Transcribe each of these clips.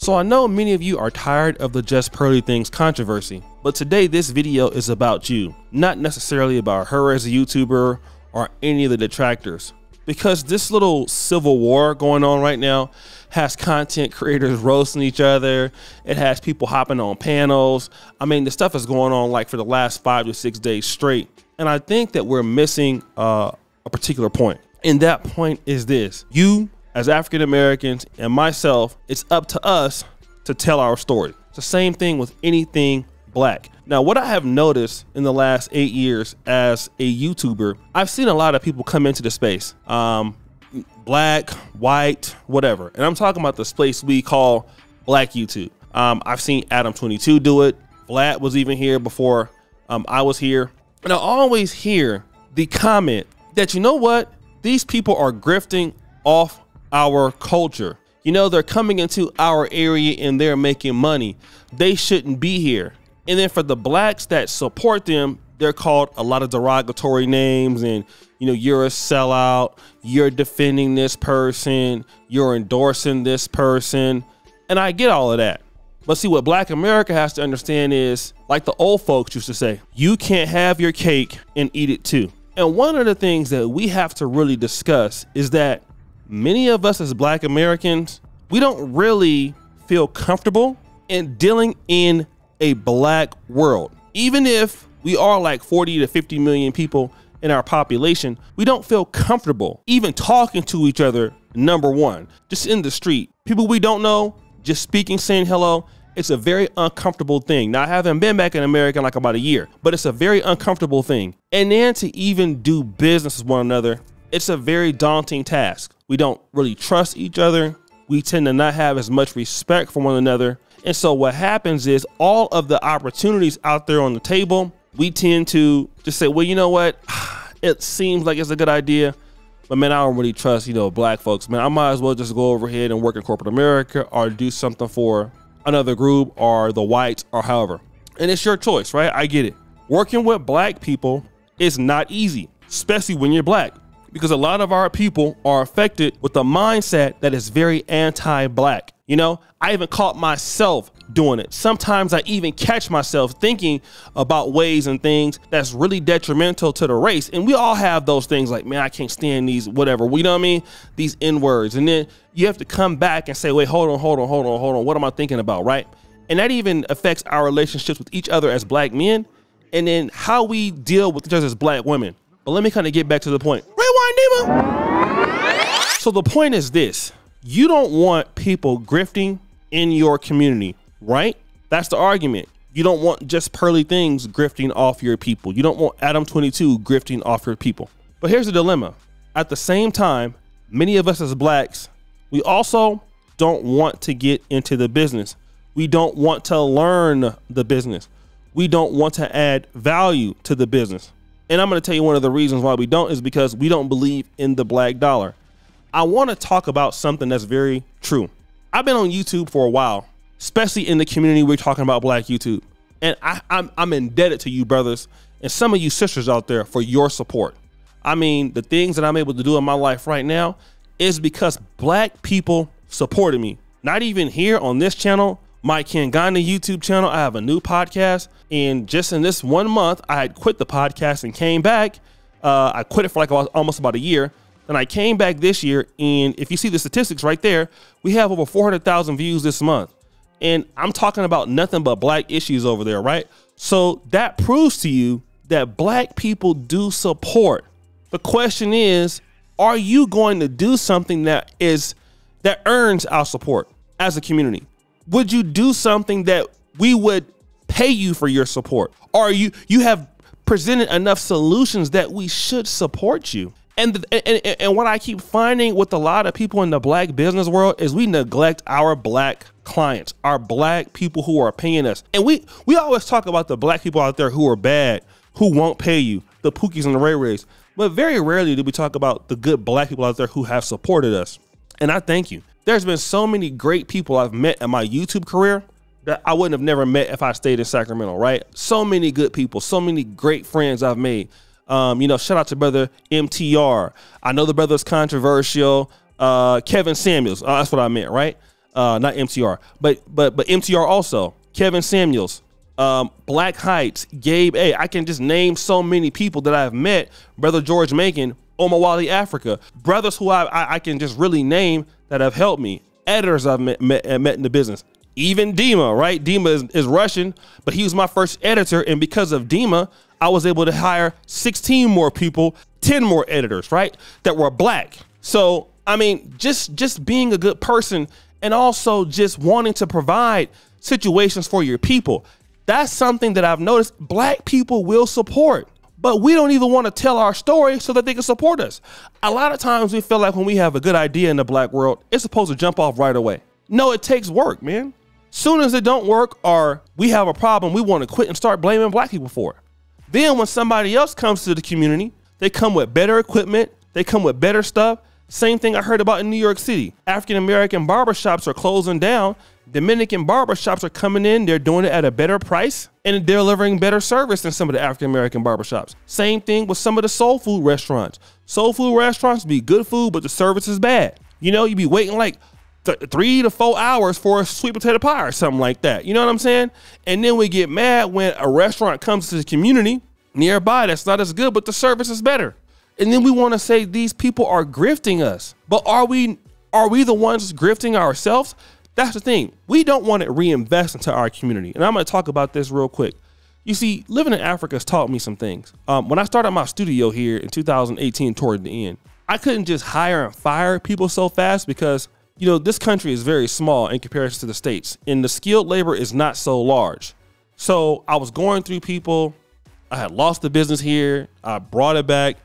So I know many of you are tired of the Just Pearly Things controversy, but today this video is about you, not necessarily about her as a YouTuber or any of the detractors. Because this little civil war going on right now has content creators roasting each other. It has people hopping on panels. I mean, the stuff is going on like for the last 5 to 6 days straight. And I think that we're missing a particular point. And that point is this: you as African Americans and myself, it's up to us to tell our story. It's the same thing with anything black. Now, what I have noticed in the last 8 years as a YouTuber, I've seen a lot of people come into the space, black, white, whatever. And I'm talking about the space we call Black YouTube. I've seen Adam22 do it. Vlad was even here before I was here. And I always hear the comment that, you know what? These people are grifting off our culture. You know, they're coming into our area and they're making money. They shouldn't be here. And then for the blacks that support them, they're called a lot of derogatory names, and, you know, you're a sellout, you're defending this person, you're endorsing this person. And I get all of that. But see, what Black America has to understand is, like the old folks used to say, you can't have your cake and eat it too. And one of the things that we have to really discuss is that many of us as Black Americans, we don't really feel comfortable in dealing in a black world. Even if we are like 40 to 50 million people in our population, we don't feel comfortable even talking to each other, number one, just in the street. People we don't know, just speaking, saying hello. It's a very uncomfortable thing. Now, I haven't been back in America in like about a year, but it's a very uncomfortable thing. And then to even do business with one another, it's a very daunting task. We don't really trust each other. We tend to not have as much respect for one another. And so what happens is, all of the opportunities out there on the table, we tend to just say, well, you know what? It seems like it's a good idea, but man, I don't really trust, you know, black folks. Man, I might as well just go over here and work in corporate America or do something for another group or the whites or however. And it's your choice, right? I get it. Working with black people is not easy, especially when you're black, because a lot of our people are affected with a mindset that is very anti-black. You know, I even caught myself doing it. Sometimes I even catch myself thinking about ways and things that's really detrimental to the race. And we all have those things like, man, I can't stand these, whatever, you know what I mean? These N-words. And then you have to come back and say, wait, hold on. What am I thinking about, right? And that even affects our relationships with each other as black men, and then how we deal with each other as black women. But let me kind of get back to the point. Rewind, Nima. So the point is this: you don't want people grifting in your community, right? That's the argument. You don't want Just Pearly Things grifting off your people. You don't want Adam22 grifting off your people. But here's the dilemma. At the same time, many of us as blacks, we also don't want to get into the business. We don't want to learn the business. We don't want to add value to the business. And I'm going to tell you one of the reasons why we don't is because we don't believe in the black dollar. I want to talk about something that's very true. I've been on YouTube for a while, especially in the community we're talking about, Black YouTube. And I'm indebted to you brothers and some of you sisters out there for your support. I mean, the things that I'm able to do in my life right now is because black people supported me. Not even here on this channel, my Kangana YouTube channel. I have a new podcast. And just in this 1 month, I had quit the podcast and came back. I quit it for like almost about a year. And I came back this year, and if you see the statistics right there, we have over 400,000 views this month. And I'm talking about nothing but black issues over there, right? So that proves to you that black people do support. The question is, are you going to do something that earns our support as a community? Would you do something that we would pay you for your support? Or you have presented enough solutions that we should support you? And what I keep finding with a lot of people in the black business world is we neglect our black clients, our black people who are paying us. And we always talk about the black people out there who are bad, who won't pay you, the Pookies and the Ray Rays. But very rarely do we talk about the good black people out there who have supported us. And I thank you. There's been so many great people I've met in my YouTube career that I wouldn't have never met if I stayed in Sacramento, right? So many good people, so many great friends I've made. You know, shout out to brother MTR. I know the brother's controversial. Kevin Samuels, that's what I meant, right? not MTR, but MTR also, Kevin Samuels, Black Heights, Gabe A. I can just name so many people that I've met. Brother George Macon, Omawali Africa, brothers who I can just really name that have helped me. Editors I've met in the business. Even Dima, right? Dima is Russian, but he was my first editor, and because of Dima, I was able to hire 16 more people, 10 more editors, right? That were black. So, I mean, just being a good person and also just wanting to provide situations for your people. That's something that I've noticed black people will support, but we don't even want to tell our story so that they can support us. A lot of times we feel like when we have a good idea in the black world, it's supposed to jump off right away. No, it takes work, man. Soon as it don't work or we have a problem, we want to quit and start blaming black people for it. Then when somebody else comes to the community, they come with better equipment, they come with better stuff. Same thing I heard about in New York City. African-American barbershops are closing down. Dominican barbershops are coming in. They're doing it at a better price and they're delivering better service than some of the African-American barbershops. Same thing with some of the soul food restaurants. Soul food restaurants be good food, but the service is bad. You know, you be waiting like 3 to 4 hours for a sweet potato pie or something like that. You know what I'm saying? And then we get mad when a restaurant comes to the community nearby that's not as good, but the service is better. And then we want to say these people are grifting us. But are we the ones grifting ourselves? That's the thing. We don't want to reinvest into our community. And I'm going to talk about this real quick. You see, living in Africa has taught me some things. When I started my studio here in 2018 toward the end, I couldn't just hire and fire people so fast because, you know, this country is very small in comparison to the States, and the skilled labor is not so large. So I was going through people. I had lost the business here. I brought it back.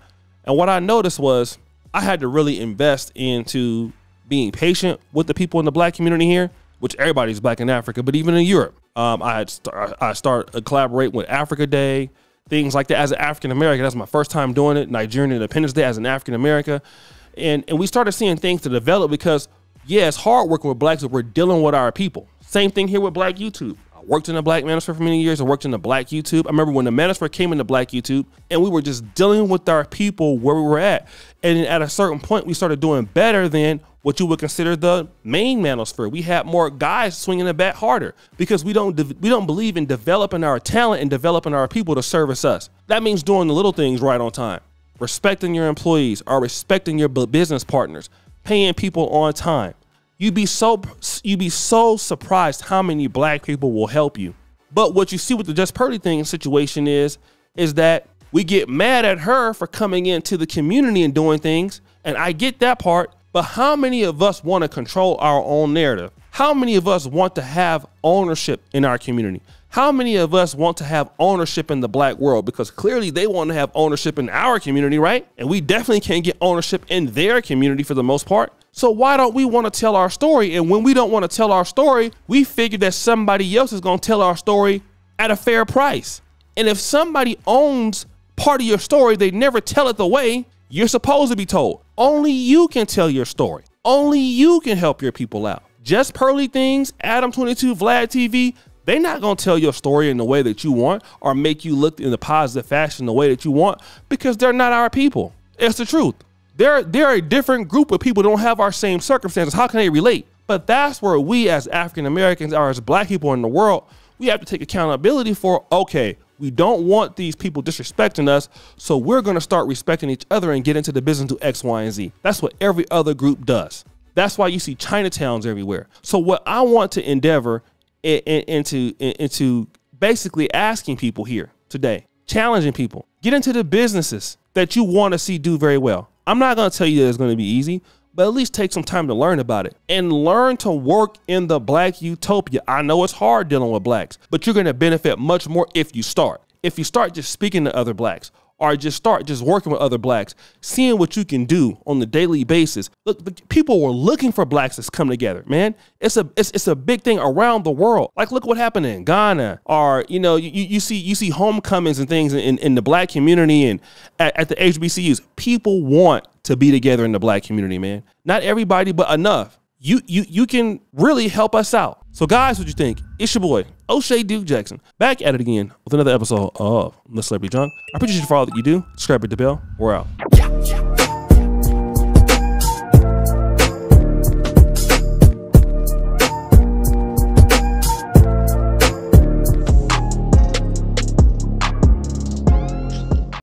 And what I noticed was I had to really invest into being patient with the people in the black community here, which everybody's black in Africa, but even in Europe. I started collaborating with Africa Day, things like that. As an African American, that's my first time doing it. Nigerian Independence Day as an African American. And we started seeing things to develop because, yeah, it's hard working with blacks, but we're dealing with our people. Same thing here with Black YouTube. I worked in the Black Manosphere for many years. I worked in the Black YouTube. I remember when the Manosphere came into Black YouTube and we were just dealing with our people where we were at. And at a certain point, we started doing better than what you would consider the main Manosphere. We had more guys swinging the bat harder because we don't believe in developing our talent and developing our people to service us. That means doing the little things right on time, respecting your employees or respecting your business partners, paying people on time. You'd be so surprised how many black people will help you. But what you see with the Just Pearly thing situation is that we get mad at her for coming into the community and doing things. And I get that part, but how many of us want to control our own narrative? How many of us want to have ownership in our community? How many of us want to have ownership in the black world? Because clearly they want to have ownership in our community, right? And we definitely can't get ownership in their community for the most part. So why don't we want to tell our story? And when we don't want to tell our story, we figure that somebody else is going to tell our story at a fair price. And if somebody owns part of your story, they never tell it the way you're supposed to be told. Only you can tell your story. Only you can help your people out. Just Pearly Things, Adam 22, Vlad TV, they're not going to tell your story in the way that you want or make you look in the positive fashion the way that you want because they're not our people. It's the truth. They're a different group of people that don't have our same circumstances. How can they relate? But that's where we as African Americans or as black people in the world, we have to take accountability for, okay, we don't want these people disrespecting us, so we're going to start respecting each other and get into the business, do X, Y, and Z. That's what every other group does. That's why you see Chinatowns everywhere. So what I want to endeavor into basically asking people here today, challenging people, get into the businesses that you want to see do very well. I'm not going to tell you that it's going to be easy, but at least take some time to learn about it and learn to work in the black utopia. I know it's hard dealing with blacks, but you're going to benefit much more if you start. If you start just speaking to other blacks or start working with other blacks, seeing what you can do on the daily basis. Look, people were looking for blacks to come together, man. It's a big thing around the world. Like, look what happened in Ghana, or, you know, you see homecomings and things in the black community and at the HBCUs. People want to be together in the black community, man. Not everybody, but enough. You can really help us out. So guys, what you think? It's your boy, O'Shea Duke Jackson, back at it again with another episode of The Celebrity Junk. I appreciate you for all that you do. Subscribe, hit the bell. We're out.